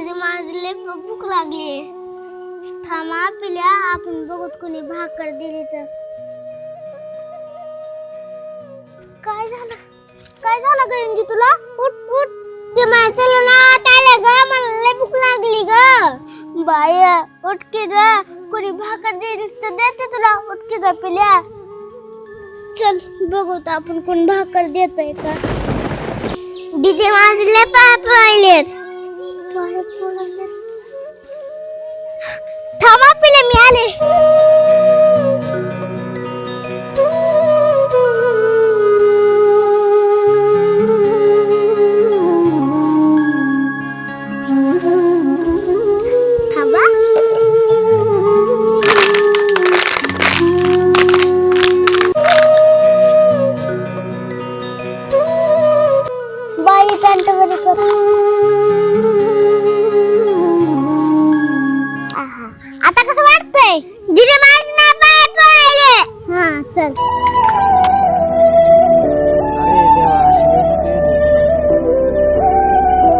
दीदी माझी लय भूक लागली. थांबा पिल्या आपण बघत कोणी भाकर दिली तर. काय झालं गंजी तुला? उठ उठ ते माझं ना आले ग, मला लय भूक लागली ग. बाय उठ की ग, कोणी भाकर दिली तर देते तुला. उठ की ग पिल्या. चल बघू तर आपण कोण भाकर देतोय का. दीदी माझे लय पाय पडलेत. थांबा पिल्या मी आले.